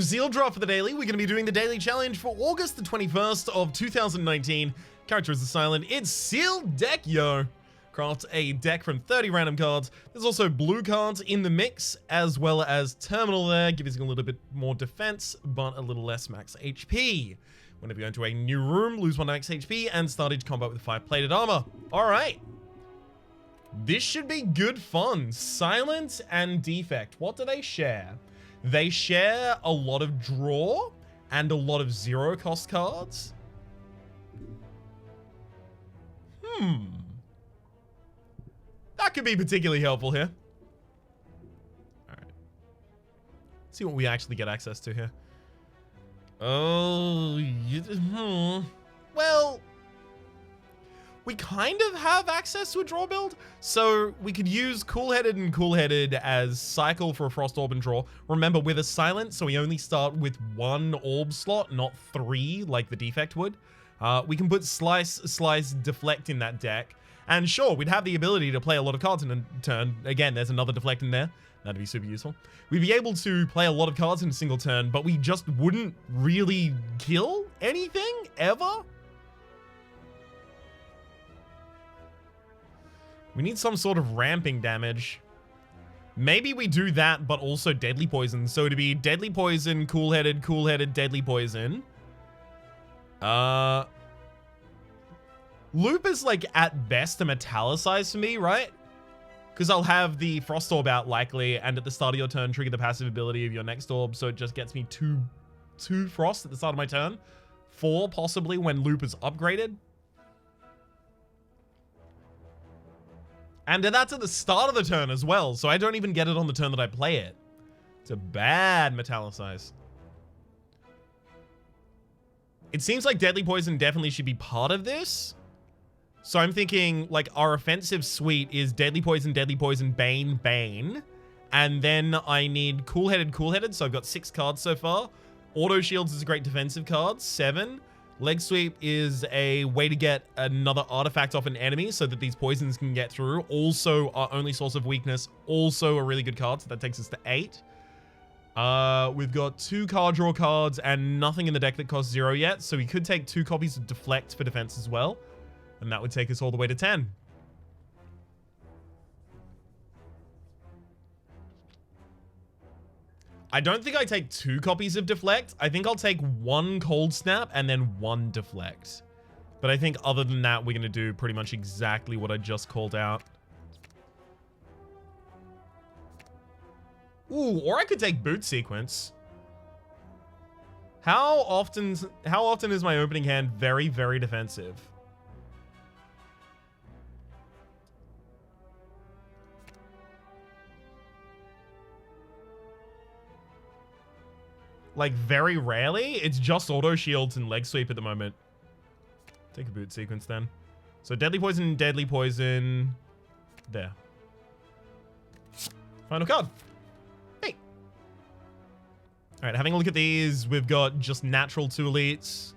Concealed draft for the daily. We're going to be doing the daily challenge for August the 21st of 2019. Character is the silent. It's sealed deck, yo. Craft a deck from 30 random cards. There's also blue cards in the mix, as well as terminal there, giving a little bit more defense, but a little less max HP. Whenever you enter a new room, lose 1 max HP, and start each combat with 5 plated armor. All right. This should be good fun. Silent and Defect. What do they share? They share a lot of draw and a lot of zero cost cards. That could be particularly helpful here. All right. Let's see what we actually get access to here. Oh, well, we kind of have access to a draw build, so we could use Cool-Headed and Cool-Headed as cycle for a Frost Orb and draw. Remember, with a Silent, so we only start with 1 orb slot, not 3 like the Defect would. We can put Slice, Deflect in that deck. And sure, we'd have the ability to play a lot of cards in a turn. Again, there's another Deflect in there. That'd be super useful. We'd be able to play a lot of cards in a single turn, but we just wouldn't really kill anything, ever. We need some sort of ramping damage. Maybe we do that, but also Deadly Poison. So it'd be Deadly Poison, Cool-Headed, Cool-Headed, Deadly Poison. Loop is like at best a metallicize for me, right? Because I'll have the Frost Orb out likely, and at the start of your turn trigger the passive ability of your next orb, so it just gets me two Frost at the start of my turn. 4 possibly when Loop is upgraded. And that's at the start of the turn as well, so I don't even get it on the turn that I play it. It's a bad metallicize. It seems like Deadly Poison definitely should be part of this. So I'm thinking, like, our offensive suite is Deadly Poison, Bane, Bane. And then I need Cool-Headed, so I've got 6 cards so far. Auto Shields is a great defensive card, 7. Leg Sweep is a way to get another artifact off an enemy so that these poisons can get through. Also, our only source of weakness, also a really good card, so that takes us to 8. We've got 2 card draw cards and nothing in the deck that costs 0 yet, so we could take 2 copies of Deflect for defense as well. And that would take us all the way to 10. I don't think I take 2 copies of Deflect. I think I'll take 1 Cold Snap and then 1 Deflect. But I think other than that, we're going to do pretty much exactly what I just called out. Ooh, or I could take Boot Sequence. How often is my opening hand very, very defensive? Like, very rarely. It's just Auto Shields and Leg Sweep at the moment. Take a Boot Sequence then. So Deadly Poison, there. Final card. Hey. All right, having a look at these, we've got just natural 2 elites.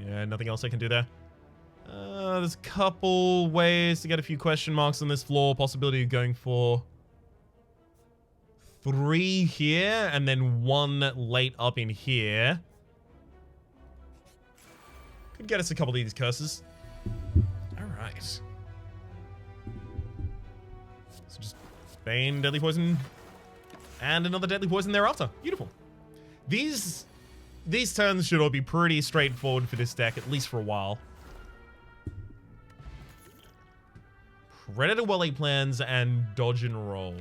Yeah, nothing else I can do there. There's a couple ways to get a few question marks on this floor. Possibility of going for 3 here, and then 1 late up in here. Could get us a couple of these curses. Alright. So just Bane, Deadly Poison, and another Deadly Poison thereafter. Beautiful. These turns should all be pretty straightforward for this deck, at least for a while. Predator Well-Laid Plans and Dodge and Roll.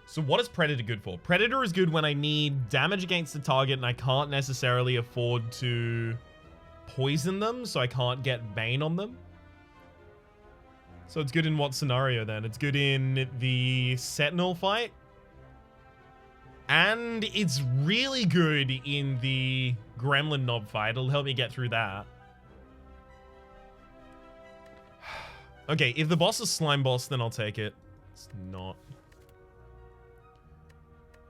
So what is Predator good for? Predator is good when I need damage against the target and I can't necessarily afford to poison them, so I can't get Bane on them. So it's good in what scenario then? It's good in the Sentinel fight. And it's really good in the Gremlin Knob fight. It'll help me get through that. Okay, if the boss is Slime Boss, then I'll take it. It's not.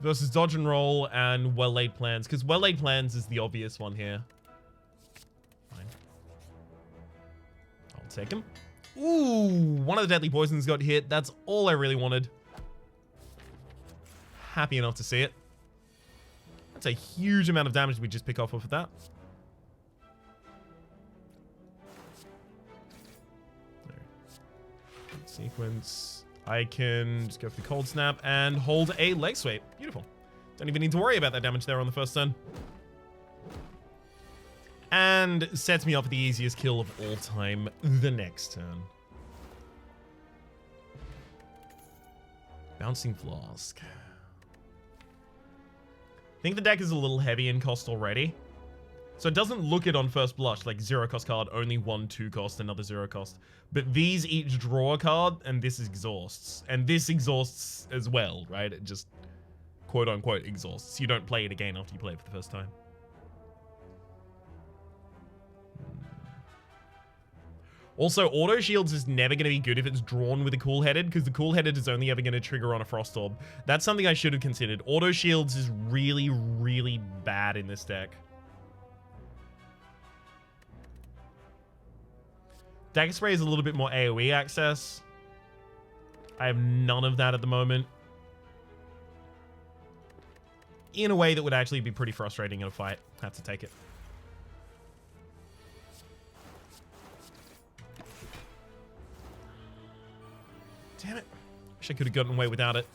Versus Dodge and Roll and Well-Laid Plans, because Well-Laid Plans is the obvious one here. Fine. I'll take him. Ooh, one of the deadly poisons got hit. That's all I really wanted. Happy enough to see it. That's a huge amount of damage we just pick off of that. Sequence. I can just go for the cold snap and hold a leg sweep. Beautiful. Don't even need to worry about that damage there on the first turn. And sets me up for the easiest kill of all time the next turn. Bouncing Flask. I think the deck is a little heavy in cost already. So it doesn't look it on first blush, like 0 cost card, only 1 2 cost, another 0 cost. But these each draw a card, and this exhausts. And this exhausts as well, right? It just, quote unquote, exhausts. You don't play it again after you play it for the first time. Also, auto shields is never going to be good if it's drawn with a cool-headed, because the cool-headed is only ever going to trigger on a frost orb. That's something I should have considered. Auto shields is really, really bad in this deck. Dagger Spray is a little bit more AoE access. I have none of that at the moment. In a way that would actually be pretty frustrating in a fight. Have to take it. Damn it. Wish I could have gotten away without it.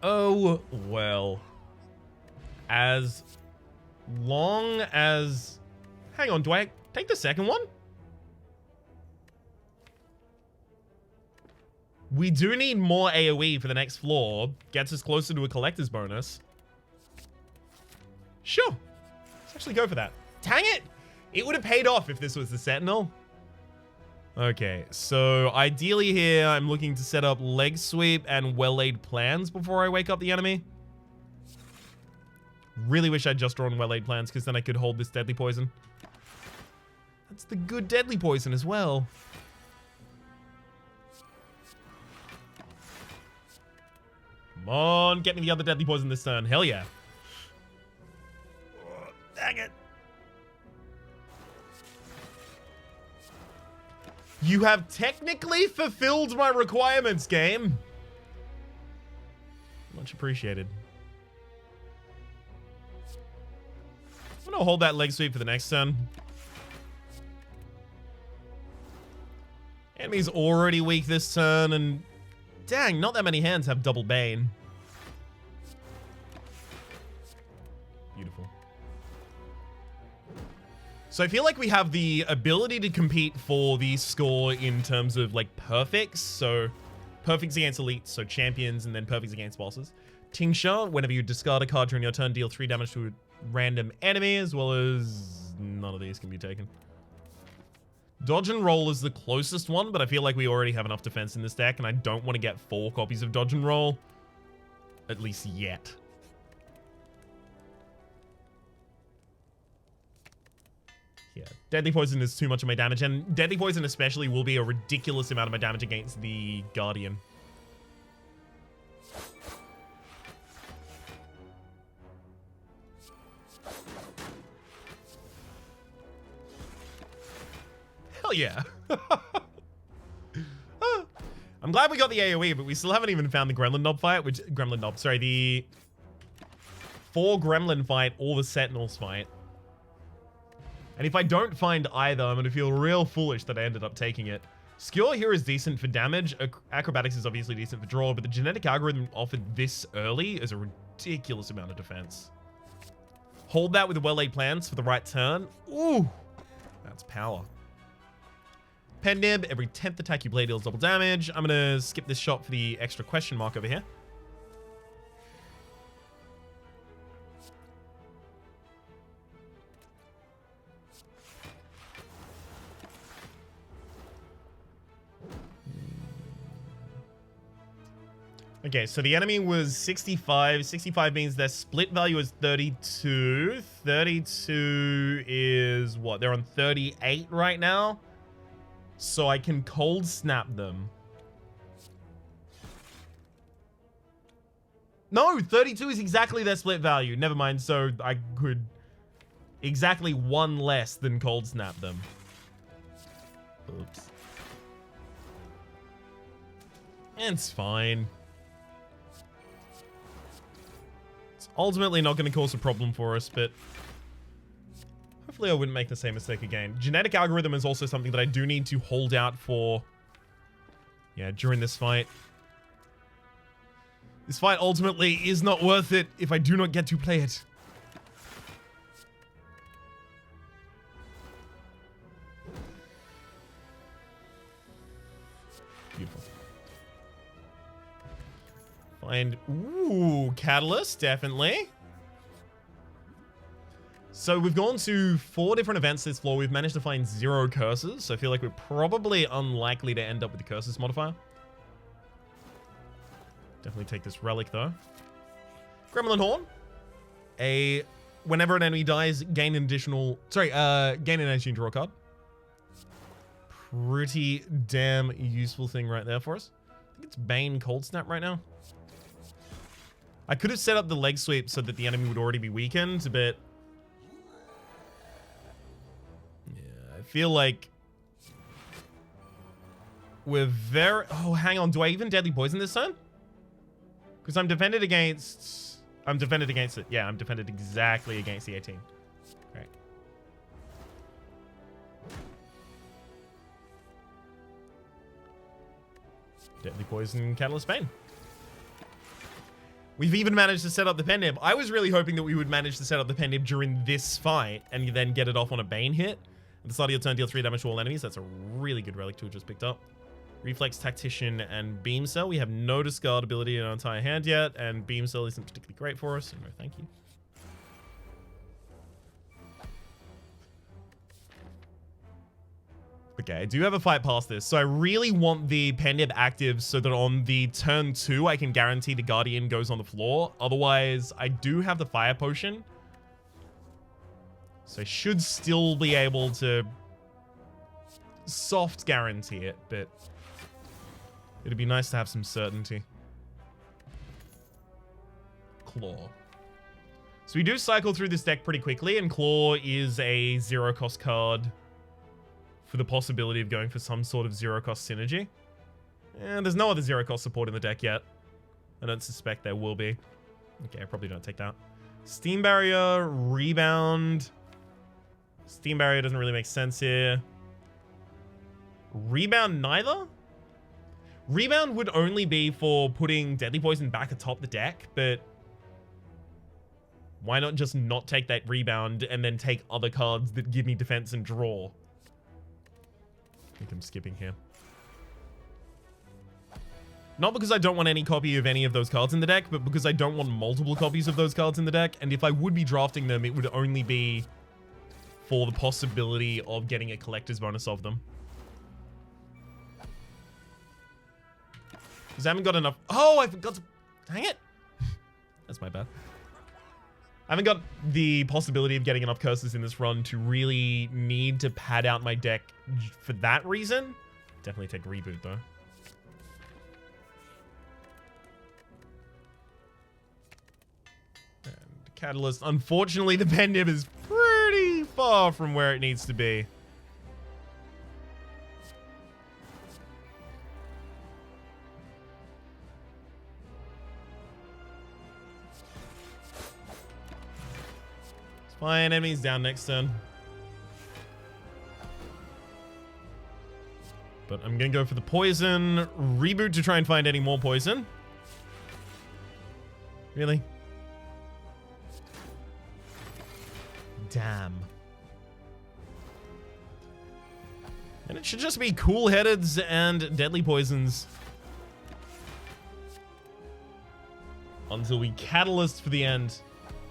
Oh, well. As long as... Hang on, do I take the second one? We do need more AoE for the next floor. Gets us closer to a collector's bonus. Sure. Let's actually go for that. Dang it! It would have paid off if this was the Sentinel. Okay, so ideally here, I'm looking to set up leg sweep and well-laid plans before I wake up the enemy. Really wish I'd just drawn well-laid plans, because then I could hold this deadly poison. That's the good deadly poison as well. Come on, get me the other deadly poison this turn. Hell yeah. Oh, dang it. You have technically fulfilled my requirements, game. Much appreciated. I'm gonna hold that leg sweep for the next turn. Enemy's already weak this turn, and dang, not that many hands have double Bane. Beautiful. So I feel like we have the ability to compete for the score in terms of like perfects. So perfects against elites, so champions, and then perfects against bosses. Tincture, whenever you discard a card during your turn, deal 3 damage to a random enemy, as well as none of these can be taken. Dodge and roll is the closest one, but I feel like we already have enough defense in this deck, and I don't want to get 4 copies of dodge and roll. At least yet. Yeah, Deadly Poison is too much of my damage, and Deadly Poison especially will be a ridiculous amount of my damage against the Guardian. Hell yeah. I'm glad we got the AoE, but we still haven't even found the Gremlin Knob fight, the 4 Gremlin fight or the Sentinels fight. And if I don't find either, I'm going to feel real foolish that I ended up taking it. Skewer here is decent for damage. Acrobatics is obviously decent for draw, but the genetic algorithm offered this early is a ridiculous amount of defense. Hold that with the well-laid plans for the right turn. Ooh, that's power. Pen Nib, every 10th attack you play deals double damage. I'm going to skip this shot for the extra question mark over here. Okay, so the enemy was 65. 65 means their split value is 32. 32 is what? They're on 38 right now. So I can cold snap them. No, 32 is exactly their split value. Never mind. So I could exactly 1 less than cold snap them. Oops. It's fine. It's ultimately not going to cause a problem for us, but hopefully I wouldn't make the same mistake again. Genetic algorithm is also something that I do need to hold out for, yeah, during this fight. This fight ultimately is not worth it if I do not get to play it. Beautiful. Find, ooh, Catalyst, definitely. So we've gone to 4 different events this floor. We've managed to find 0 curses. So I feel like we're probably unlikely to end up with the curses modifier. Definitely take this relic though. Gremlin Horn. Whenever an enemy dies, gain an additional, gain an energy and draw a card. Pretty damn useful thing right there for us. I think it's Bane Cold Snap right now. I could have set up the leg sweep so that the enemy would already be weakened, but yeah, I feel like we're very... Oh, hang on. Do I even Deadly Poison this turn? Because I'm defended against... I'm defended against it. Yeah, I'm defended exactly against the 18. Right. Deadly Poison, Catalyst Bane. We've even managed to set up the pen nib. I was really hoping that we would manage to set up the pen nib during this fight and then get it off on a Bane hit. At the start of your turn, deal 3 damage to all enemies. That's a really good relic to have just picked up. Reflex, Tactician, and Beam Cell. We have no discard ability in our entire hand yet, and Beam Cell isn't particularly great for us, so no thank you. Okay, I do have a fight past this, so I really want the pen nib active so that on the turn 2, I can guarantee the Guardian goes on the floor. Otherwise, I do have the Fire Potion, so I should still be able to soft guarantee it, but it'd be nice to have some certainty. Claw. So we do cycle through this deck pretty quickly, and Claw is a 0-cost card for the possibility of going for some sort of 0-cost synergy. And there's no other 0-cost support in the deck yet. I don't suspect there will be. Okay, I probably don't take that. Steam Barrier, Rebound. Steam Barrier doesn't really make sense here. Rebound neither? Rebound would only be for putting Deadly Poison back atop the deck, but why not just not take that Rebound and then take other cards that give me defense and draw? I think I'm skipping here. Not because I don't want any copy of any of those cards in the deck, but because I don't want multiple copies of those cards in the deck. And if I would be drafting them, it would only be for the possibility of getting a collector's bonus of them. Because I haven't got enough... Oh, I forgot to... Dang it. That's my bad. I haven't got the possibility of getting enough curses in this run to really need to pad out my deck for that reason. Definitely take Reboot, though. And Catalyst. Unfortunately, the pen nib is pretty far from where it needs to be. Fine, enemies down next turn. But I'm gonna go for the poison. Reboot to try and find any more poison. Really? Damn. And it should just be Cool Headeds and Deadly Poisons. Until we Catalyst for the end.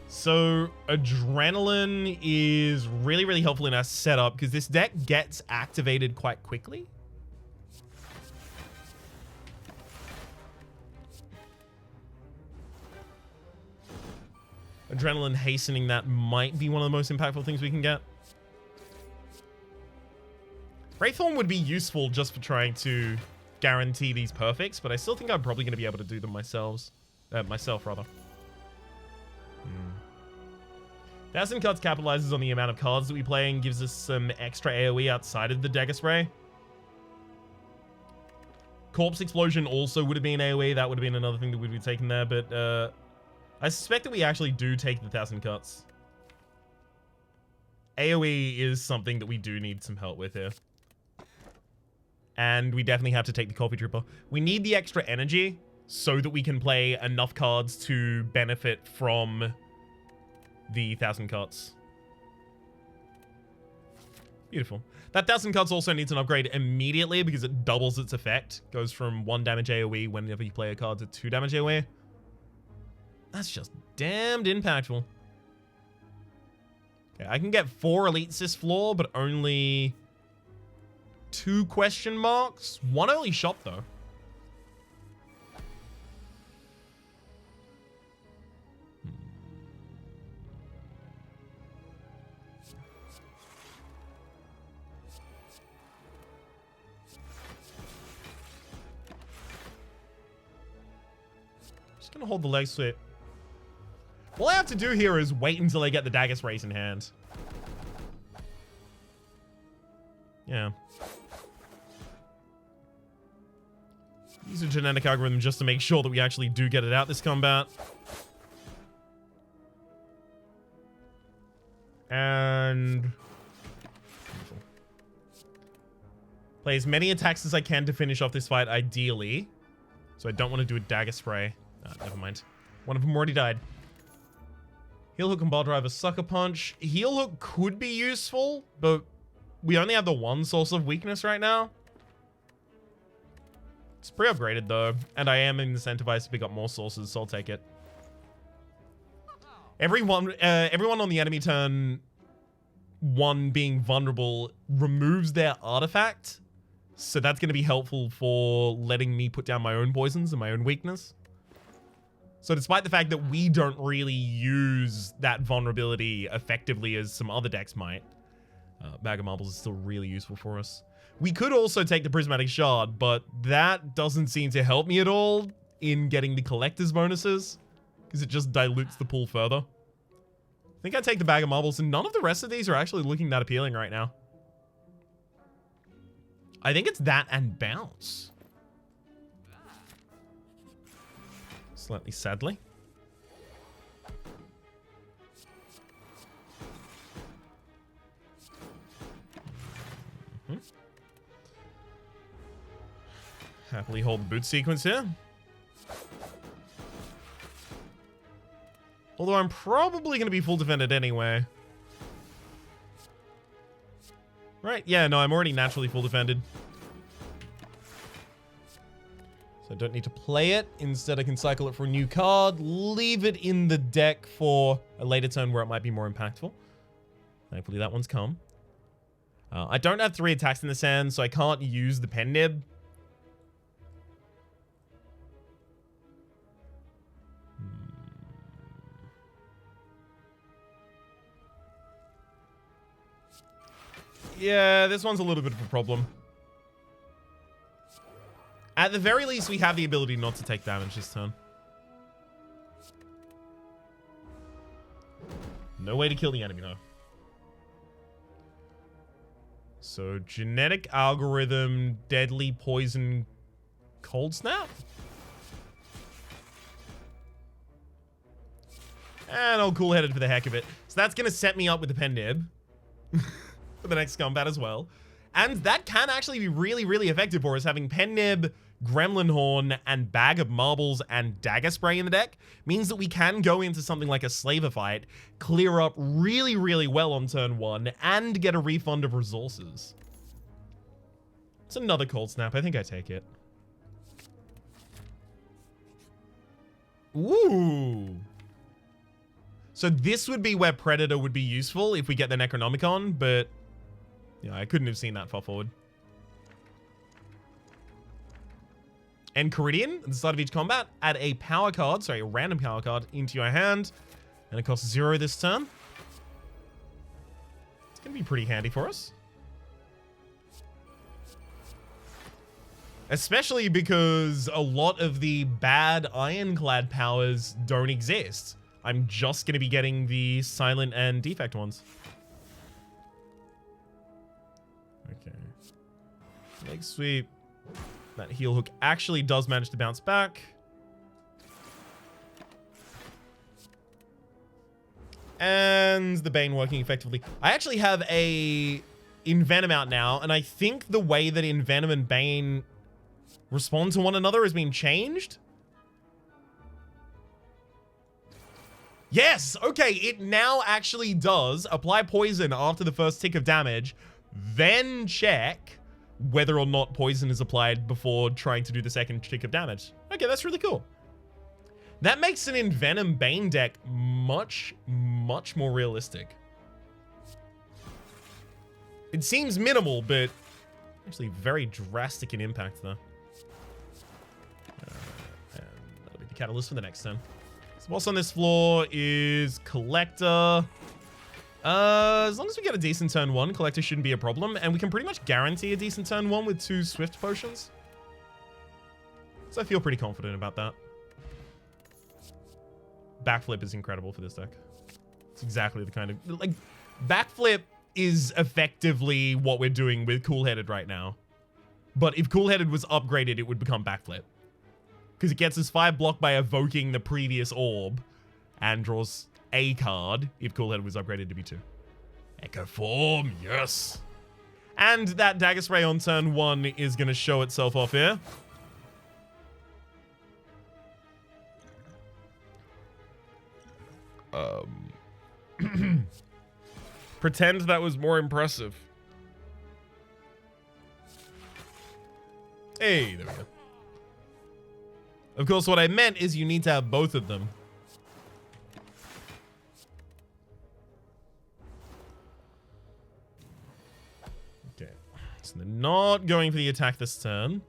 So, Adrenaline is really, really helpful in our setup because this deck gets activated quite quickly. Adrenaline hastening that might be one of the most impactful things we can get. Wraithorn would be useful just for trying to guarantee these perfects, but I still think I'm probably going to be able to do them myself. 1000 cards capitalizes on the amount of cards that we play and gives us some extra AoE outside of the Dagger Spray. Corpse Explosion also would have been AoE. That would have been another thing that would be taken there. But I suspect that we actually do take the 1,000 cuts. AoE is something that we do need some help with here. And we definitely have to take the Coffee Trooper. We need the extra energy so that we can play enough cards to benefit from the 1,000 cuts. Beautiful. That 1,000 cuts also needs an upgrade immediately because it doubles its effect. Goes from 1 damage AoE whenever you play a card to 2 damage AoE. That's just damned impactful. Okay, I can get 4 Elite Sys floor, but only 2 question marks. 1 early shot, though. Just gonna hold the leg sweep. All I have to do here is wait until I get the Dagger Sprays in hand. Yeah. Use a genetic algorithm just to make sure that we actually do get it out this combat. And... play as many attacks as I can to finish off this fight, ideally. So I don't want to do a Dagger Spray. Never mind. One of them already died. Heel Hook and Bar Driver, Sucker Punch. Heel Hook could be useful, but we only have the 1 source of weakness right now. It's pre-upgraded though, and I am incentivized to pick up more sources, so I'll take it. Everyone on the enemy turn 1 being vulnerable removes their artifact, so that's going to be helpful for letting me put down my own poisons and my own weakness. So despite the fact that we don't really use that vulnerability effectively as some other decks might, Bag of Marbles is still really useful for us. We could also take the Prismatic Shard, but that doesn't seem to help me at all in getting the Collector's bonuses, because it just dilutes the pool further. I think I take the Bag of Marbles, and none of the rest of these are actually looking that appealing right now. I think it's that and Bounce. Slightly sadly. Happily hold the boot sequence here. Although I'm probably going to be full defended anyway. Right, yeah, no, I'm already naturally full defended. So I don't need to play it. Instead, I can cycle it for a new card, leave it in the deck for a later turn where it might be more impactful. Thankfully, that one's come. I don't have 3 attacks in this hand, so I can't use the Pen Nib. Yeah, this one's a little bit of a problem. At the very least, we have the ability not to take damage this turn. No way to kill the enemy, though. So, Genetic Algorithm, Deadly Poison, Cold Snap? And I'll cool-headed for the heck of it. So that's going to set me up with the Pen Nib. For the next combat as well. And that can actually be really, really effective for us, having Pen Nib, Gremlin Horn, and Bag of Marbles and Dagger Spray in the deck means that we can go into something like a Slaver fight, clear up really, really well on turn 1, and get a refund of resources. It's another Cold Snap. I think I take it. Ooh. So this would be where Predator would be useful if we get the Necronomicon, but yeah, I couldn't have seen that far forward. And Caridian, at the start of each combat, add a power card, sorry, a random power card into your hand, and it costs 0 this turn. It's going to be pretty handy for us. Especially because a lot of the bad Ironclad powers don't exist. I'm just going to be getting the silent and defect ones. Okay. Leg sweep. That heal hook actually does manage to bounce back. And the Bane working effectively. I actually have a Envenom out now, and I think the way that Envenom and Bane respond to one another has been changed. Yes! Okay, it now actually does apply poison after the first tick of damage, then check whether or not poison is applied before trying to do the second tick of damage. Okay, that's really cool. That makes an Envenom Bane deck much, much more realistic. It seems minimal, but actually very drastic in impact, though. And that'll be the catalyst for the next turn. So boss on this floor is Collector. As long as we get a decent turn 1, Collector shouldn't be a problem. And we can pretty much guarantee a decent turn 1 with 2 Swift Potions. So I feel pretty confident about that. Backflip is incredible for this deck. It's exactly the kind of... like, Backflip is effectively what we're doing with Cool-Headed right now. But if Cool-Headed was upgraded, it would become Backflip. Because it gets us 5 block by evoking the previous orb. And draws a card if Cool-Headed was upgraded to be 2. Echo Form, yes! And that Dagger Spray on turn 1 is going to show itself off here. Pretend that was more impressive. Hey, there we go. Of course, what I meant is you need to have both of them. Okay. So they're not going for the attack this turn.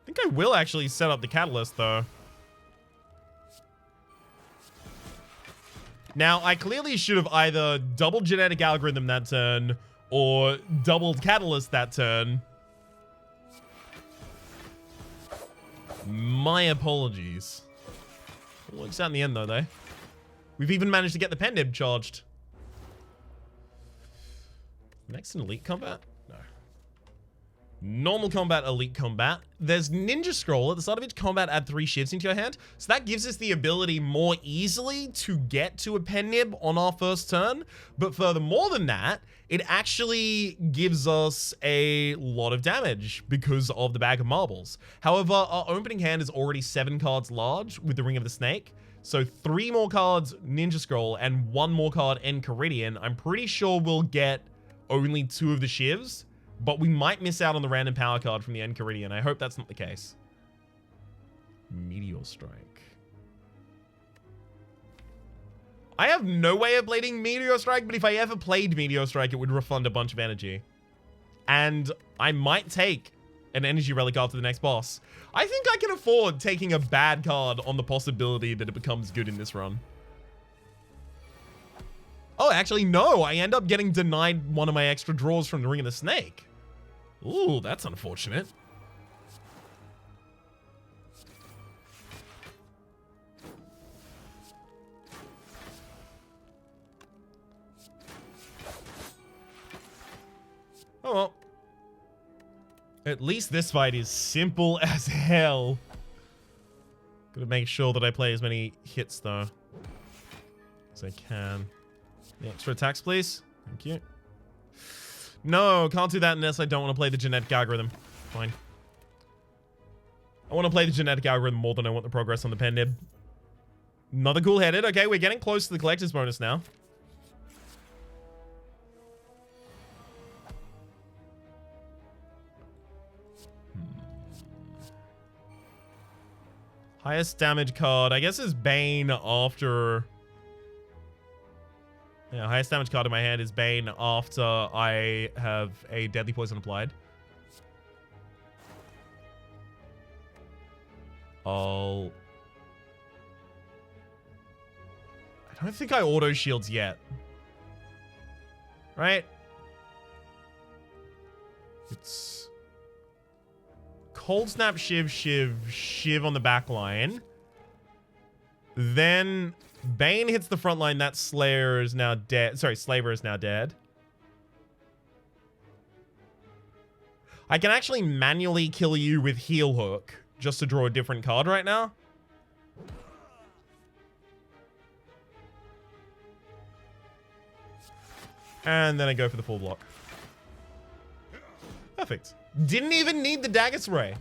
I think I will actually set up the catalyst, though. Now, I clearly should have either doubled Genetic Algorithm that turn or doubled Catalyst that turn. My apologies. Works out in the end, though. We've even managed to get the Pendib charged. Next in Elite Combat? No. Normal Combat, Elite Combat. There's Ninja Scroll. At the start of each combat, add 3 shivs into your hand. So that gives us the ability more easily to get to a pen nib on our first turn. But furthermore than that, it actually gives us a lot of damage because of the Bag of Marbles. However, our opening hand is already 7 cards large with the Ring of the Snake. So 3 more cards Ninja Scroll and 1 more card Enchiridion. I'm pretty sure we'll get only 2 of the shivs. But we might miss out on the random power card from the Enchiridion. I hope that's not the case. Meteor Strike. I have no way of blading Meteor Strike, but if I ever played Meteor Strike, it would refund a bunch of energy. And I might take an energy relic after the next boss. I think I can afford taking a bad card on the possibility that it becomes good in this run. Oh, actually, no. I end up getting denied one of my extra draws from the Ring of the Snake. Ooh, that's unfortunate. Oh well. At least this fight is simple as hell. Gotta make sure that I play as many hits, though, as I can. The extra attacks, please. Thank you. No, can't do that unless I don't want to play the Genetic Algorithm. Fine. I want to play the Genetic Algorithm more than I want the progress on the pen nib. Another Cool-Headed. Okay, we're getting close to the Collector's bonus now. Highest damage card, I guess, is Bane after... Yeah, highest damage card in my hand is Bane after I have a Deadly Poison applied. I don't think I auto shields yet. Right? It's Cold Snap, Shiv, Shiv, Shiv on the back line. Then Bane hits the front line. That Slayer is now dead. Sorry, Slaver is now dead. I can actually manually kill you with Heal Hook just to draw a different card right now. And then I go for the full block. Perfect. Didn't even need the Dagger Spray.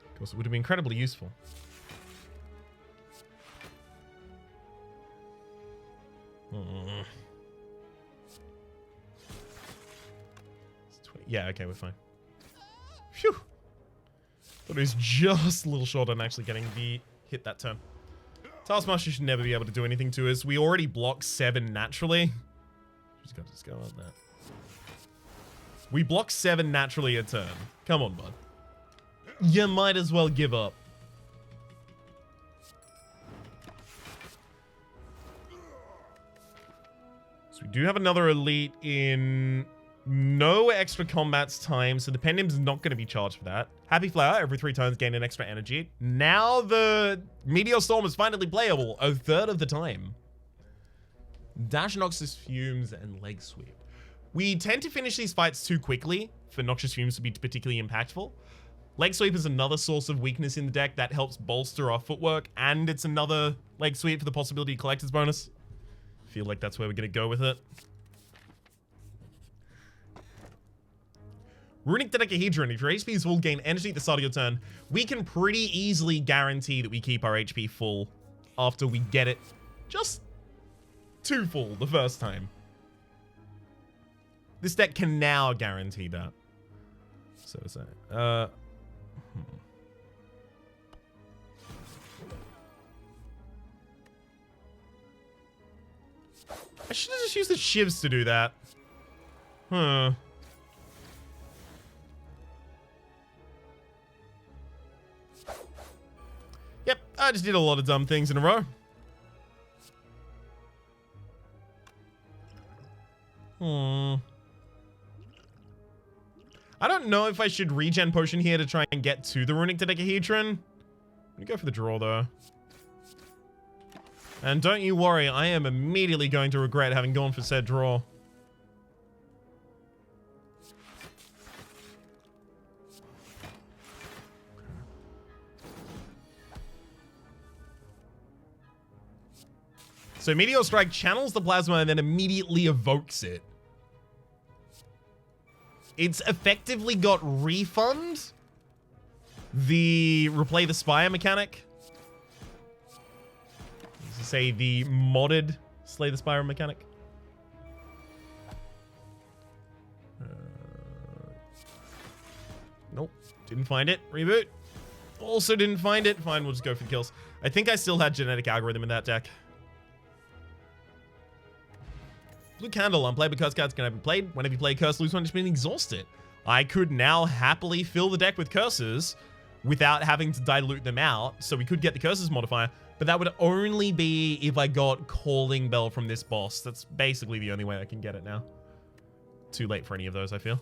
Of course, it would have been incredibly useful. Yeah, okay, we're fine. Phew. Thought it was just a little short on actually getting the hit that turn. Taskmaster should never be able to do anything to us. We already block 7 naturally. Just go on that. We block 7 naturally a turn. Come on, bud. You might as well give up. So we do have another elite in no extra combats time, so the Pendulum's not going to be charged for that. Happy Flower, every 3 turns gain an extra energy. Now the Meteor Storm is finally playable a third of the time. Dash Noxious Fumes and Leg Sweep. We tend to finish these fights too quickly for Noxious Fumes to be particularly impactful. Leg Sweep is another source of weakness in the deck that helps bolster our footwork, and it's another Leg Sweep for the possibility of Collector's bonus. Feel like that's where we're going to go with it. Runic Dodecahedron. If your HP is full, gain energy at the start of your turn. We can pretty easily guarantee that we keep our HP full after we get it just too full the first time. This deck can now guarantee that. So to say. I should have just used the shivs to do that. Huh. Yep, I just did a lot of dumb things in a row. I don't know if I should regen potion here to try and get to the Runic Dodecahedron. I'm gonna go for the draw though. And don't you worry, I am immediately going to regret having gone for said draw. So Meteor Strike channels the plasma and then immediately evokes it. It's effectively got Refund, the Replay the Spire mechanic. To say the modded Slay the Spire mechanic. Nope, didn't find it. Reboot. Also didn't find it. Fine, we'll just go for the kills. I think I still had Genetic Algorithm in that deck. Blue Candle, unplayable curse cards can be played. Whenever you play a curse, lose one, just being exhausted. I could now happily fill the deck with curses without having to dilute them out, so we could get the curses modifier, but that would only be if I got Calling Bell from this boss. That's basically the only way I can get it now. Too late for any of those, I feel.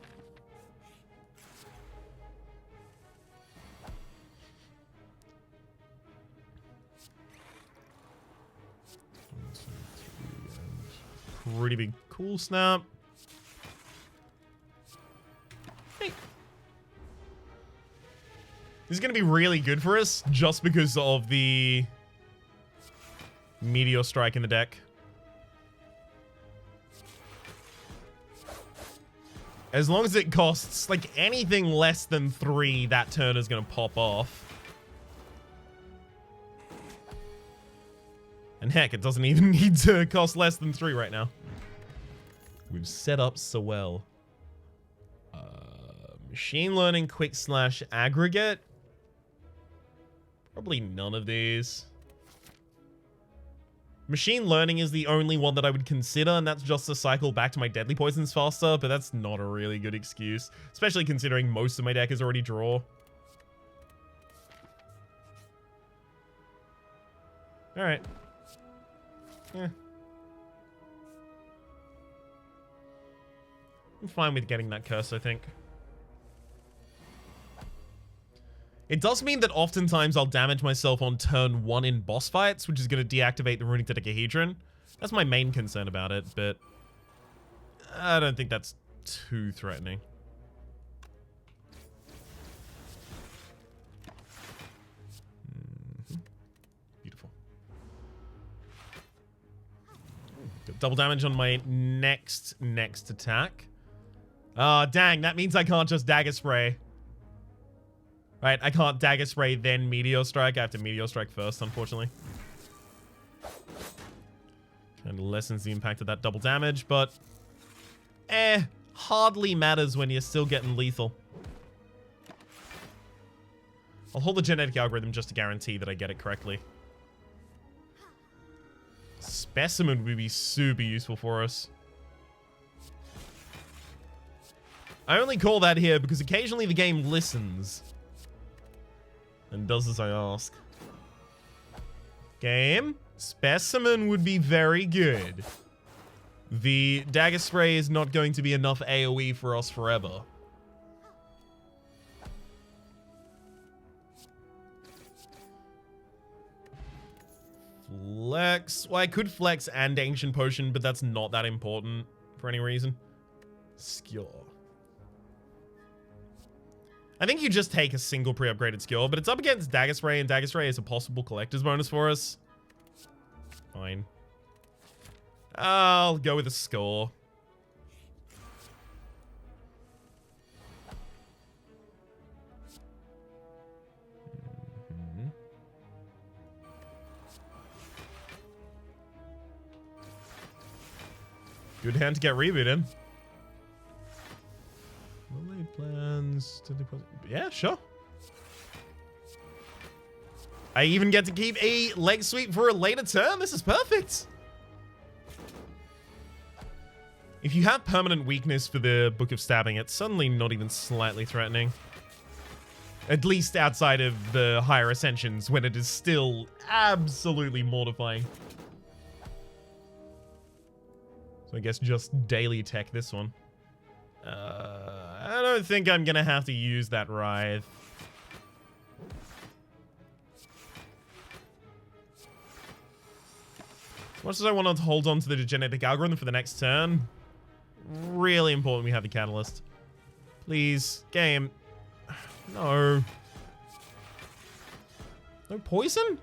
Pretty big cool snap. Hey. This is going to be really good for us just because of the Meteor Strike in the deck. As long as it costs like anything less than 3, that turn is going to pop off. And heck, it doesn't even need to cost less than 3 right now. We've set up so well. Machine Learning, Quick Slash, Aggregate. Probably none of these. Machine Learning is the only one that I would consider, and that's just to cycle back to my Deadly Poisons faster, but that's not a really good excuse. Especially considering most of my deck is already draw. Alright. Yeah. I'm fine with getting that curse, I think. It does mean that oftentimes I'll damage myself on turn 1 in boss fights, which is going to deactivate the Runic Dodecahedron. That's my main concern about it, but I don't think that's too threatening. Beautiful. Got double damage on my next attack. Oh, dang. That means I can't just Dagger Spray. Right, I can't Dagger Spray, then Meteor Strike. I have to Meteor Strike first, unfortunately. Kind of lessens the impact of that double damage, but... hardly matters when you're still getting lethal. I'll hold the genetic algorithm just to guarantee that I get it correctly. Specimen would be super useful for us. I only call that here because occasionally the game listens. And does as I ask. Game, Specimen would be very good. The Dagger Spray is not going to be enough AoE for us forever. Flex. Well, I could flex and Ancient Potion, but that's not that important for any reason. Skill. I think you just take a single pre-upgraded skill, but it's up against Dagger Spray, and Dagger Spray is a possible collector's bonus for us. Fine. I'll go with a score. Good hand to get rebooted. Well-laid plans to deposit. Yeah, sure. I even get to keep a leg sweep for a later turn. This is perfect. If you have permanent weakness for the Book of Stabbing, it's suddenly not even slightly threatening. At least outside of the higher ascensions, when it is still absolutely mortifying. So I guess just daily tech this one. I don't think I'm gonna have to use that Writhe. As much as I want to hold on to the genetic algorithm for the next turn, really important we have the catalyst. Please, game. No. No poison?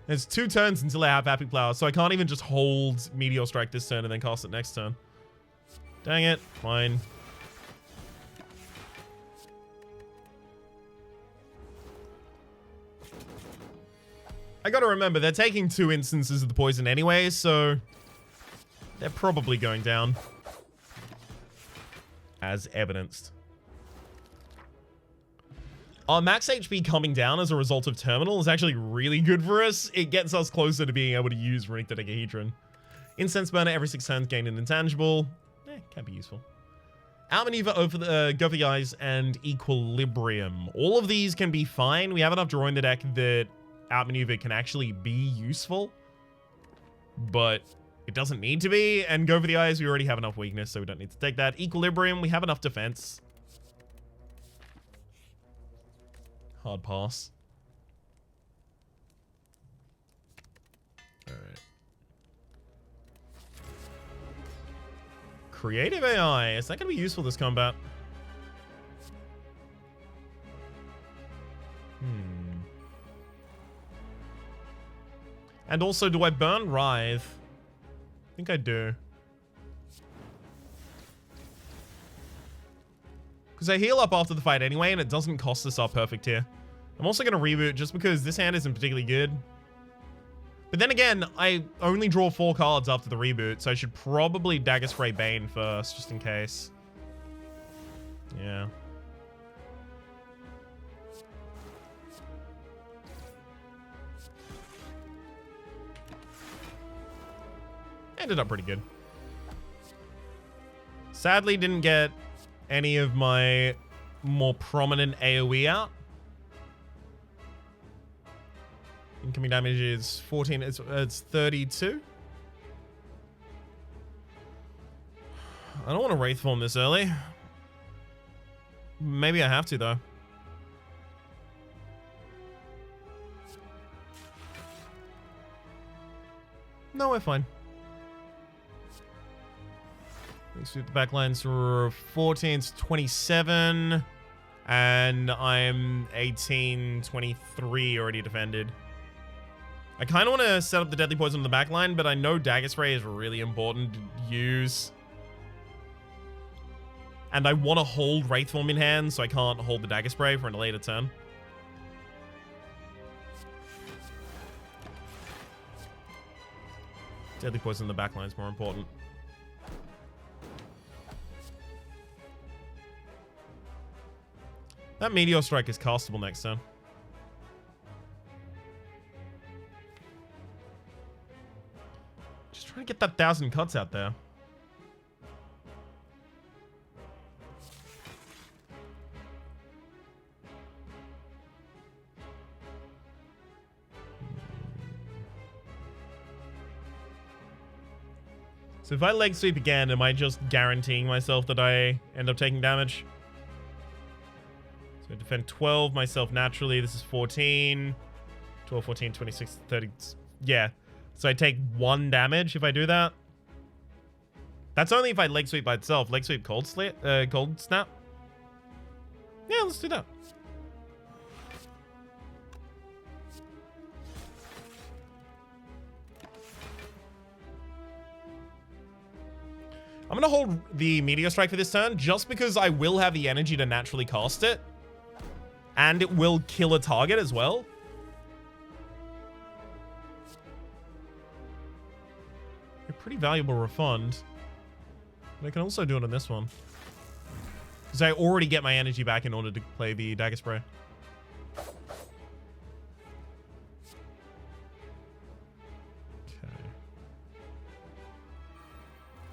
There's 2 turns until I have Epic Flower, so I can't even just hold Meteor Strike this turn and then cast it next turn. Dang it. Fine. I gotta remember, they're taking 2 instances of the poison anyway, so they're probably going down. As evidenced. Our max HP coming down as a result of Terminal is actually really good for us. It gets us closer to being able to use Runic Dodecahedron. Incense Burner every 6 turns, gain an intangible. Can be useful. Outmaneuver, go for the eyes, and Equilibrium. All of these can be fine. We have enough draw in the deck that Outmaneuver can actually be useful. But it doesn't need to be. And go for the eyes, we already have enough weakness, so we don't need to take that. Equilibrium, we have enough defense. Hard pass. Alright. Creative AI. Is that going to be useful this combat? And also, do I burn Writhe? I think I do. Because I heal up after the fight anyway, and it doesn't cost us our perfect here. I'm also going to reboot just because this hand isn't particularly good. But then again, I only draw 4 cards after the reboot, so I should probably Dagger Spray Bane first, just in case. Yeah. Ended up pretty good. Sadly, didn't get any of my more prominent AoE out. Incoming damage is 14. It's 32. I don't want to Wraith Form this early. Maybe I have to, though. No, we're fine. Let's do the backlines for 14 to 27. And I'm 18, 23 already defended. I kind of want to set up the Deadly Poison on the backline, but I know Dagger Spray is really important to use. And I want to hold Wraithform in hand, so I can't hold the Dagger Spray for a later turn. Deadly Poison on the backline is more important. That Meteor Strike is castable next turn. Just trying to get that 1,000 cuts out there. So if I leg sweep again, am I just guaranteeing myself that I end up taking damage? So I defend 12 myself naturally. This is 14. 12, 14, 26, 30. Yeah. So I take 1 damage if I do that. That's only if I leg sweep by itself. Leg sweep cold snap. Yeah, let's do that. I'm gonna hold the Meteor Strike for this turn just because I will have the energy to naturally cast it. And it will kill a target as well. A pretty valuable refund. But I can also do it on this one. Because I already get my energy back in order to play the Dagger Spray. Okay.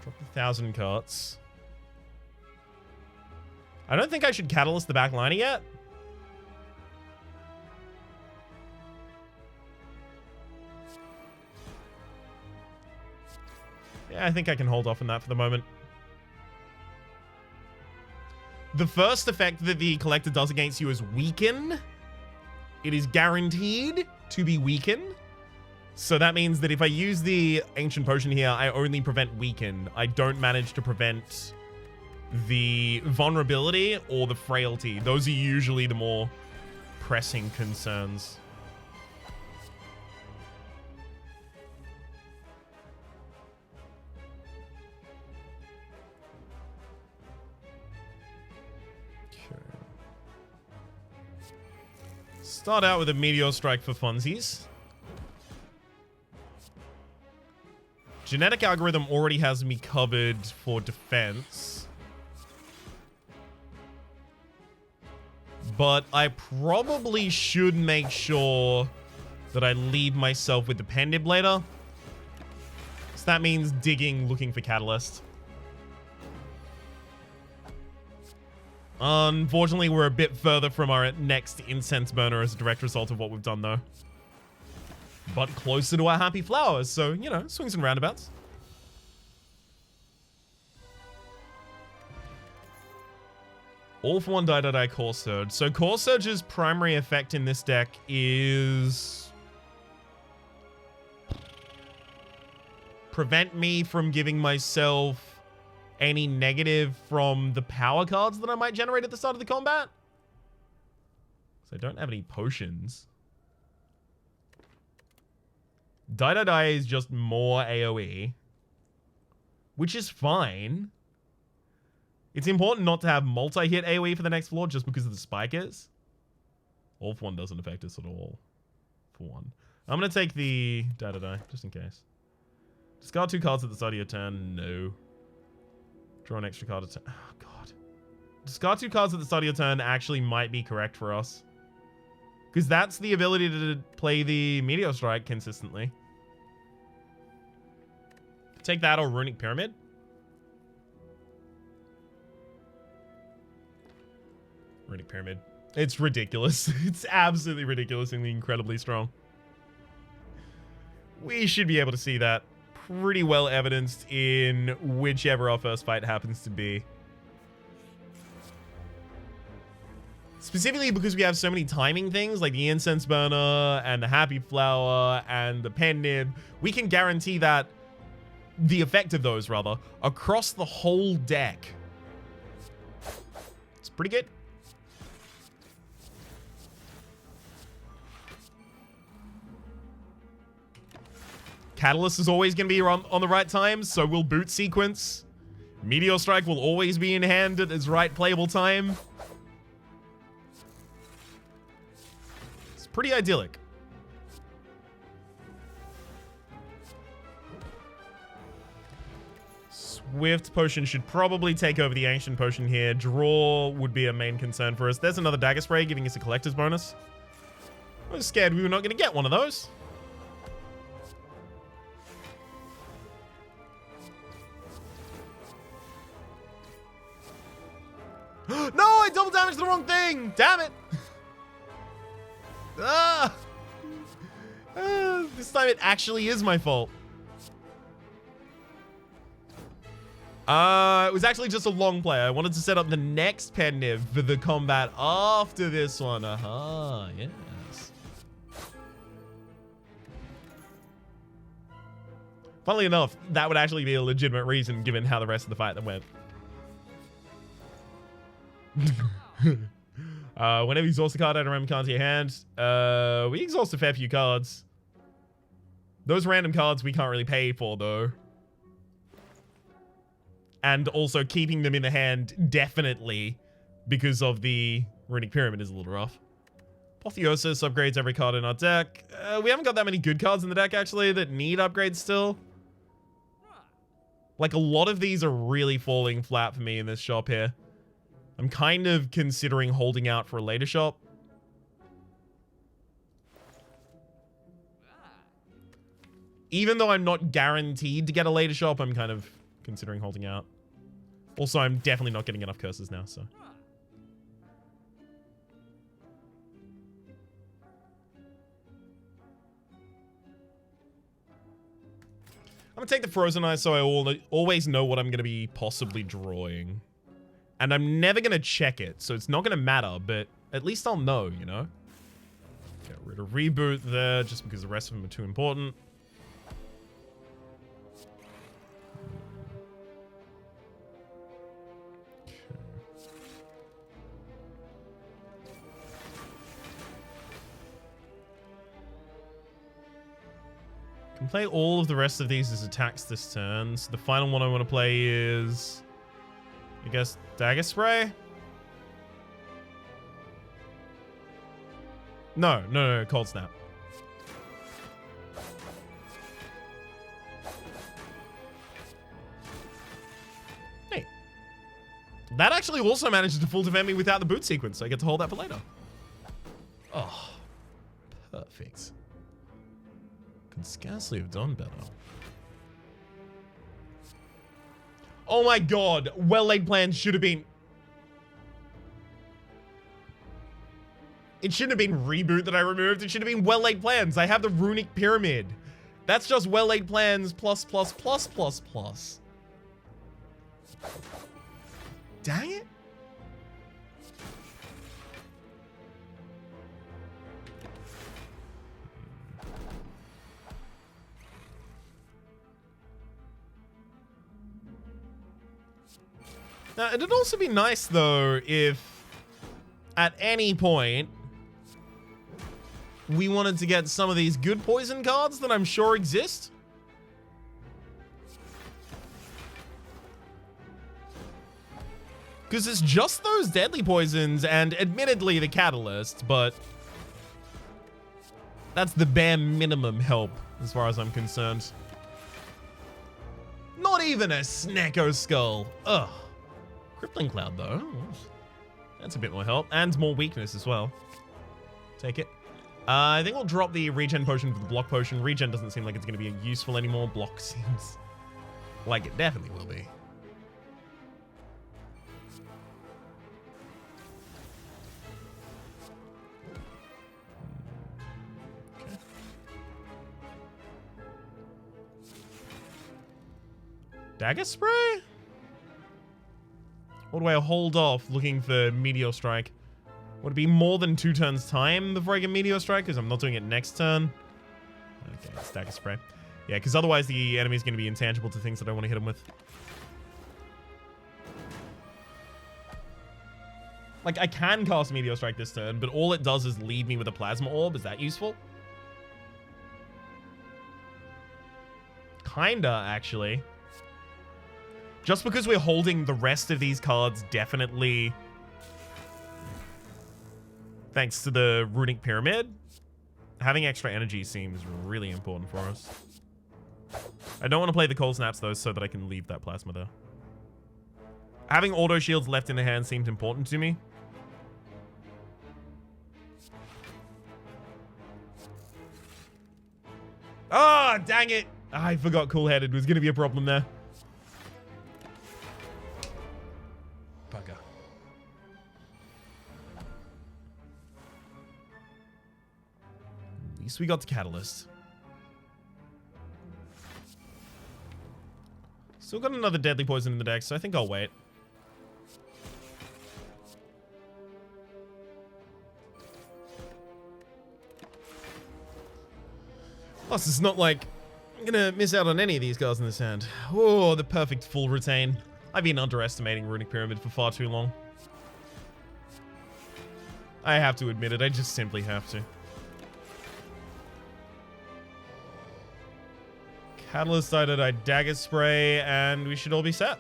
Drop the 1,000 carts. I don't think I should Catalyst the back liner yet. Yeah, I think I can hold off on that for the moment. The first effect that the Collector does against you is Weaken. It is guaranteed to be Weaken. So that means that if I use the Ancient Potion here, I only prevent Weaken. I don't manage to prevent the Vulnerability or the Frailty. Those are usually the more pressing concerns. Start out with a Meteor Strike for funsies. Genetic Algorithm already has me covered for defense. But I probably should make sure that I leave myself with the Pendiblator. So that means digging, looking for Catalyst. Unfortunately, we're a bit further from our next Incense Burner as a direct result of what we've done, though. But closer to our Happy Flowers, so, you know, swings and roundabouts. All for one die Core Surge. So Core Surge's primary effect in this deck is prevent me from giving myself any negative from the power cards that I might generate at the start of the combat. So I don't have any potions. Die is just more AoE, which is fine. It's important not to have multi-hit AoE for the next floor just because of the spikers. All for one doesn't affect us at all. For one. I'm going to take the die, just in case. Discard 2 cards at the start of your turn. No. Draw an extra card at turn. Oh, God. Discard 2 cards at the start of your turn actually might be correct for us. Because that's the ability to play the Meteor Strike consistently. Take that or Runic Pyramid. Runic Pyramid. It's ridiculous. It's absolutely ridiculous and incredibly strong. We should be able to see that pretty well evidenced in whichever our first fight happens to be. Specifically because we have so many timing things like the Incense Burner and the Happy Flower and the Pen Nib. We can guarantee that the effect of those, rather, across the whole deck. It's pretty good. Catalyst is always going to be on the right time, so will Boot Sequence. Meteor Strike will always be in hand at its right playable time. It's pretty idyllic. Swift Potion should probably take over the Ancient Potion here. Draw would be a main concern for us. There's another Dagger Spray giving us a collector's bonus. I was scared we were not going to get one of those. No, I double damaged the wrong thing. Damn it. This time it actually is my fault. It was actually just a long play. I wanted to set up the next Pendiv for the combat after this one. Yes. Funnily enough, that would actually be a legitimate reason given how the rest of the fight then went. Whenever you exhaust a card out of random card to your hand, we exhaust a fair few cards. Those random cards we can't really pay for, though. And also keeping them in the hand, definitely, because of the Runic Pyramid is a little rough. Apotheosis upgrades every card in our deck. We haven't got that many good cards in the deck, actually, that need upgrades still. Like, a lot of these are really falling flat for me in this shop here. I'm kind of considering holding out for a later shop. Even though I'm not guaranteed to get a later shop, I'm kind of considering holding out. Also, I'm definitely not getting enough curses now, so. I'm gonna take the Frozen Eyes so I always know what I'm gonna be possibly drawing. And I'm never gonna check it, so it's not gonna matter, but at least I'll know, you know? Get rid of Reboot there, just because the rest of them are too important. Can play all of the rest of these as attacks this turn. So the final one I want to play is, I guess, Dagger Spray? No, Cold Snap. Hey. That actually also manages to full defend me without the boot sequence, so I get to hold that for later. Oh, perfect. Could scarcely have done better. Oh my god, well-laid plans should have been... It shouldn't have been Reboot that I removed. It should have been well-laid plans. I have the Runic Pyramid. That's just well-laid plans plus. Dang it. Now, it'd also be nice, though, if at any point we wanted to get some of these good poison cards that I'm sure exist. Because it's just those deadly poisons and admittedly the catalyst, but that's the bare minimum help as far as I'm concerned. Not even a Snecko Skull. Ugh. Crippling Cloud, though. That's a bit more help. And more weakness as well. Take it. I think we'll drop the Regen Potion for the Block Potion. Regen doesn't seem like it's going to be useful anymore. Block seems like it definitely will be. Okay. Dagger Spray? Or do I hold off looking for Meteor Strike? Would it be more than 2 turns time before I get Meteor Strike? Because I'm not doing it next turn. Okay, it's Dagger Spray. Yeah, because otherwise the enemy's going to be intangible to things that I want to hit him with. Like, I can cast Meteor Strike this turn, but all it does is leave me with a Plasma Orb. Is that useful? Kinda, actually. Just because we're holding the rest of these cards, definitely, thanks to the Runic Pyramid, having extra energy seems really important for us. I don't want to play the Cold Snaps, though, so that I can leave that Plasma there. Having auto shields left in the hand seems important to me. Ah, oh, dang it. I forgot Cool-Headed was going to be a problem there. Bugger. At least we got the Catalyst. Still got another Deadly Poison in the deck, so I think I'll wait. Plus, it's not like I'm gonna miss out on any of these cards in this hand. Oh, the perfect full retain. I've been underestimating Runic Pyramid for far too long. I have to admit it, I just simply have to. Catalyst I Dagger Spray, and we should all be set.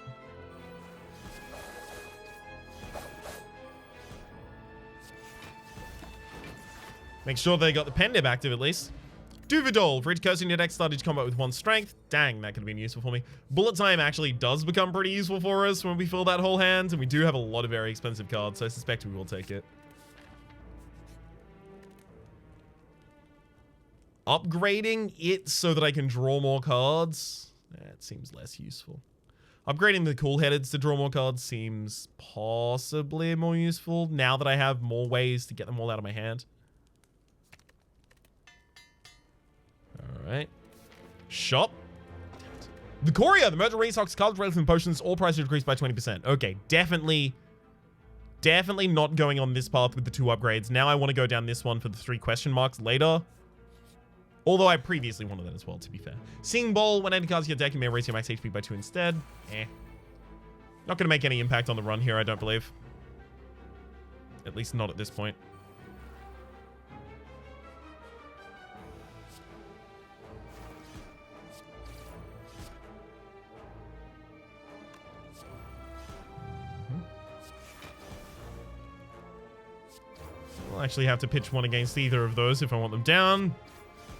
Make sure they got the pen nib active at least. Duvidol, for each curse in your deck started combat with 1 strength. Dang, that could have been useful for me. Bullet Time actually does become pretty useful for us when we fill that whole hand, and we do have a lot of very expensive cards, so I suspect we will take it. Upgrading it so that I can draw more cards? That seems less useful. Upgrading the Cool-Headeds to draw more cards seems possibly more useful now that I have more ways to get them all out of my hand. Alright. Shop. The Courier, the Merchant restocks cards, relics, and potions, all prices decreased by 20%. Okay, definitely not going on this path with the 2 upgrades. Now I want to go down this one for the 3 question marks later. Although I previously wanted that as well, to be fair. Sing Bowl, when any cards your deck, you may raise your max HP by 2 instead. Not going to make any impact on the run here, I don't believe. At least not at this point. I'll actually have to pitch one against either of those if I want them down.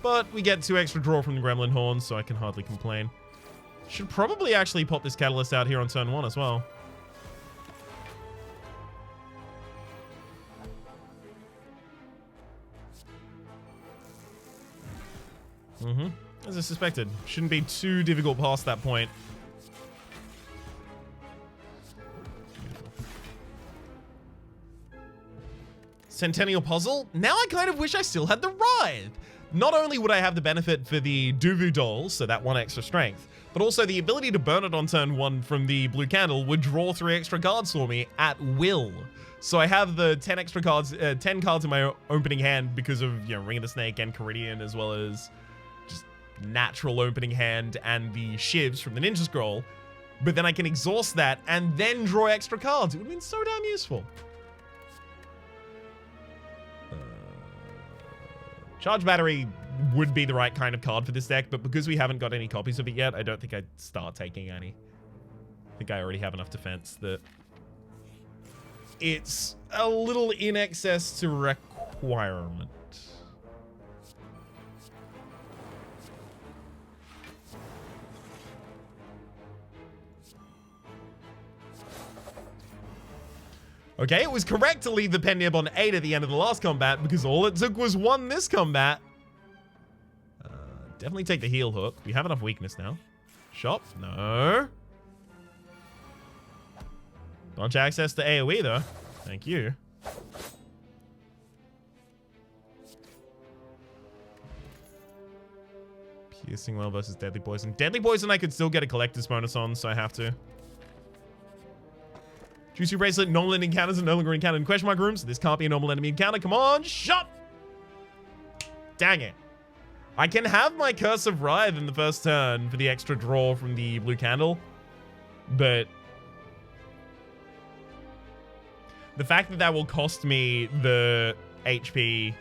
But we get 2 extra draw from the Gremlin Horns, so I can hardly complain. Should probably actually pop this Catalyst out here on turn 1 as well. As I suspected. Shouldn't be too difficult past that point. Centennial Puzzle. Now I kind of wish I still had the Writhe. Not only would I have the benefit for the Duvidol, so that 1 extra strength, but also the ability to burn it on turn 1 from the blue candle would draw 3 extra cards for me at will. So I have the 10 extra cards, 10 cards in my opening hand because of, you know, Ring of the Snake and Caridian, as well as just natural opening hand and the shivs from the Ninja Scroll. But then I can exhaust that and then draw extra cards. It would have been so damn useful. Charge Battery would be the right kind of card for this deck, but because we haven't got any copies of it yet, I don't think I'd start taking any. I think I already have enough defense that it's a little in excess to requirement. Okay, it was correct to leave the pen nib on 8 at the end of the last combat because all it took was 1 this combat. Definitely take the heal hook. We have enough weakness now. Shop? No. Launch access to AoE though. Thank you. Piercing Well versus Deadly Poison. Deadly Poison I could still get a collector's bonus on, so I have to. Juicy Bracelet, normal enemy encounters, and no longer encountered in question mark rooms. So this can't be a normal enemy encounter. Come on, shot! Dang it. I can have my Curse of Writhe in the first turn for the extra draw from the blue candle, but the fact that that will cost me the HP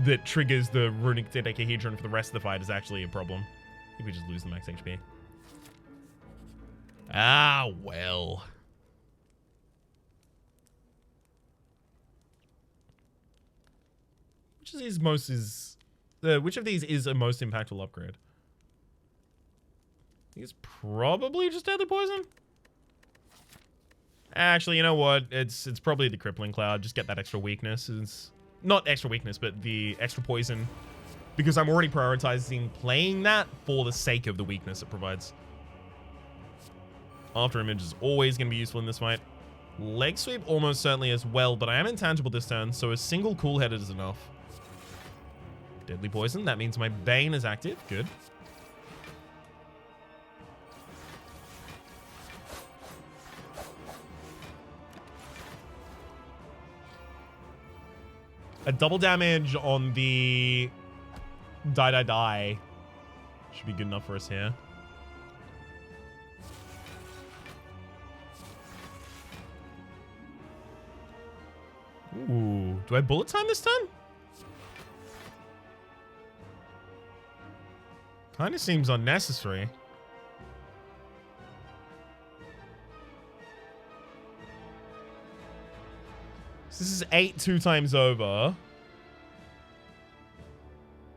that triggers the Runic Dodecahedron for the rest of the fight is actually a problem. I think we just lose the max HP. Ah, well. Which of these which of these is a most impactful upgrade? I think it's probably just Deadly Poison. Actually, you know what? It's probably the Crippling Cloud. Just get that extra weakness. It's not extra weakness, but the extra poison. Because I'm already prioritizing playing that for the sake of the weakness it provides. After Image is always going to be useful in this fight. Leg Sweep almost certainly as well, but I am intangible this turn, so a single cool-headed is enough. Deadly Poison, that means my Bane is active. Good. A double damage on the die should be good enough for us here. Ooh, do I bullet time this turn? Kind of seems unnecessary. So this is 8 2 times over.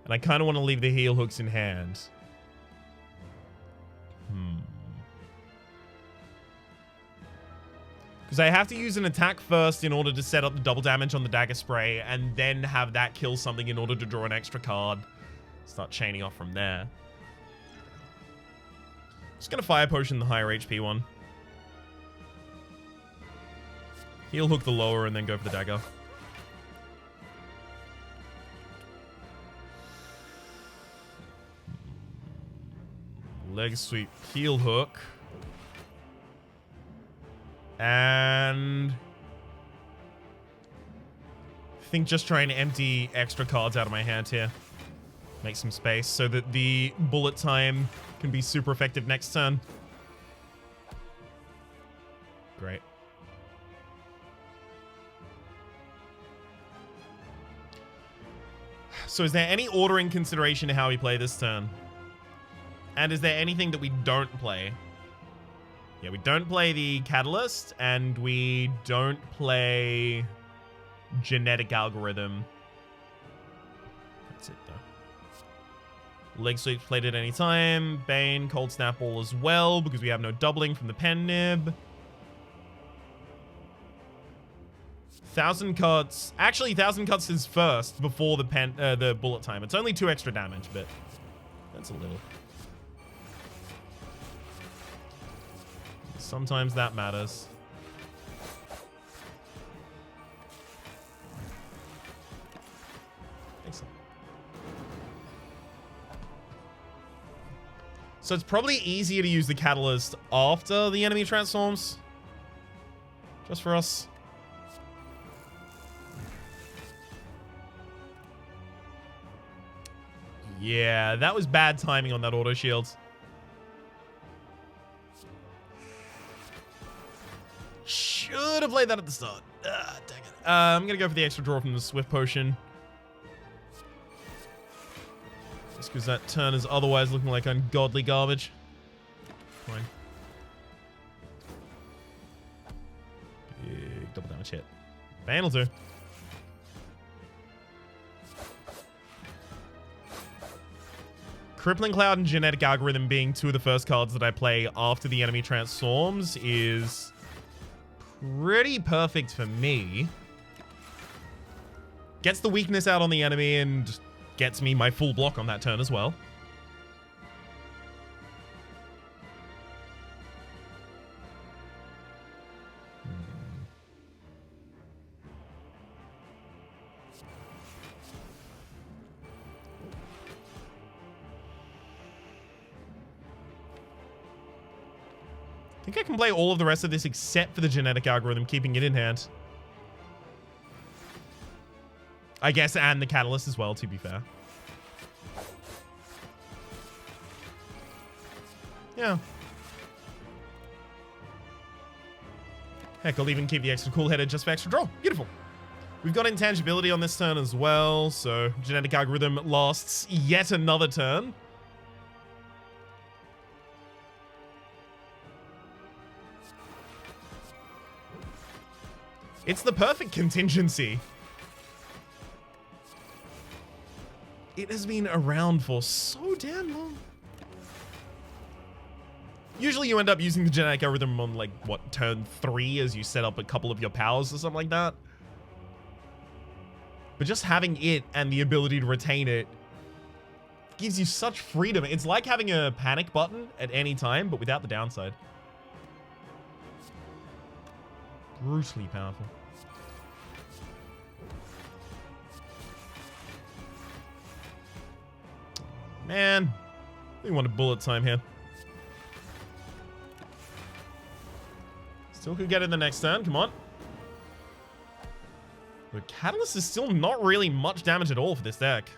And I kind of want to leave the heel hooks in hand. Because I have to use an attack first in order to set up the double damage on the dagger spray, and then have that kill something in order to draw an extra card. Start chaining off from there. Just gonna Fire Potion the higher HP one. Heel hook the lower and then go for the dagger. Leg sweep, heel hook. And I think just trying to empty extra cards out of my hand here. Make some space so that the bullet time can be super effective next turn. Great. So is there any ordering consideration to how we play this turn? And is there anything that we don't play? Yeah, we don't play the Catalyst, and we don't play Genetic Algorithm. That's it, though. Leg Sweep played at any time. Bane, Cold Snapball as well, because we have no doubling from the pen nib. 1,000 cuts. Actually, 1,000 cuts is first before the bullet time. It's only 2 extra damage, but that's a little. Sometimes that matters. Excellent. So it's probably easier to use the Catalyst after the enemy transforms. Just for us. Yeah, that was bad timing on that auto shield. Should have played that at the start. Dang it. I'm going to go for the extra draw from the Swift Potion. Just because that turn is otherwise looking like ungodly garbage. Fine. Big double damage hit. Bane will do. Crippling Cloud and Genetic Algorithm being 2 of the first cards that I play after the enemy transforms is pretty perfect for me. Gets the weakness out on the enemy and gets me my full block on that turn as well. I think I can play all of the rest of this except for the Genetic Algorithm, keeping it in hand. I guess, and the Catalyst as well, to be fair. Yeah. Heck, I'll even keep the extra cool-headed just for extra draw. Beautiful. We've got intangibility on this turn as well, so genetic algorithm lasts yet another turn. It's the perfect contingency. It has been around for so damn long. Usually you end up using the genetic algorithm on, like, what, turn 3 as you set up a couple of your powers or something like that. But just having it and the ability to retain it gives you such freedom. It's like having a panic button at any time, but without the downside. Brutally powerful. Man, we want a bullet time here. Still could get in the next turn. Come on. The Catalyst is still not really much damage at all for this deck.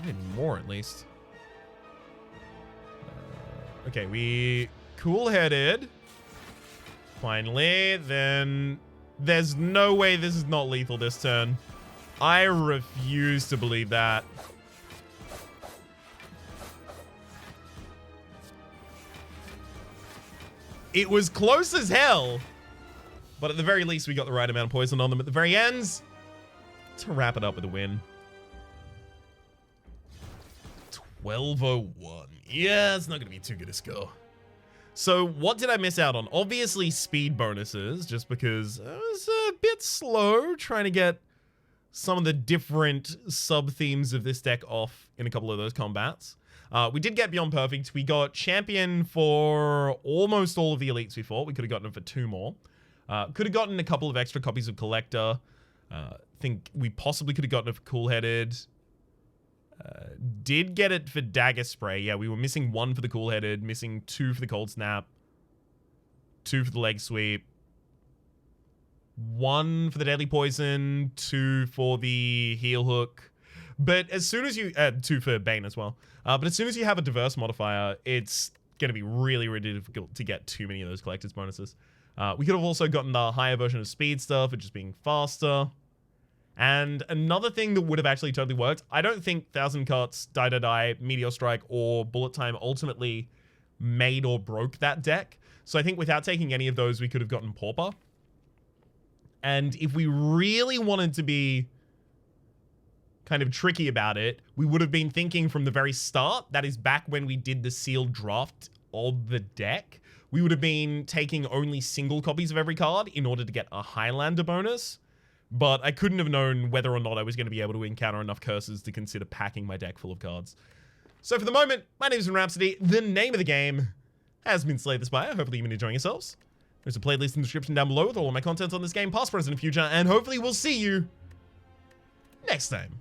I need more at least. Okay, we cool-headed. Finally, then there's no way this is not lethal this turn. I refuse to believe that. It was close as hell, but at the very least, we got the right amount of poison on them at the very ends to wrap it up with a win. 1201. Yeah, it's not going to be too good a score. So what did I miss out on? Obviously speed bonuses, just because I was a bit slow trying to get some of the different sub-themes of this deck off in a couple of those combats. We did get Beyond Perfect. We got Champion for almost all of the elites we fought. We could have gotten them for 2 more. Could have gotten a couple of extra copies of Collector. Think we possibly could have gotten it for Cool-Headed. Did get it for Dagger Spray. Yeah, we were missing 1 for the Cool-Headed, missing 2 for the Cold Snap, 2 for the Leg Sweep, 1 for the Deadly Poison, 2 for the Heel Hook. But as soon as you... 2 for Bane as well. But as soon as you have a diverse modifier, it's going to be really, really difficult to get too many of those collector's bonuses. We could have also gotten the higher version of Speedster for just being faster. And another thing that would have actually totally worked, I don't think Thousand Cuts, Die, Meteor Strike, or Bullet Time ultimately made or broke that deck. So I think without taking any of those, we could have gotten Pauper. And if we really wanted to be kind of tricky about it, we would have been thinking from the very start, that is back when we did the sealed draft of the deck, we would have been taking only single copies of every card in order to get a Highlander bonus. But I couldn't have known whether or not I was going to be able to encounter enough curses to consider packing my deck full of cards. So for the moment, my name is Rhapsody. The name of the game has been Slay the Spire. Hopefully you've been enjoying yourselves. There's a playlist in the description down below with all of my content on this game, past, present, and future, and hopefully we'll see you next time.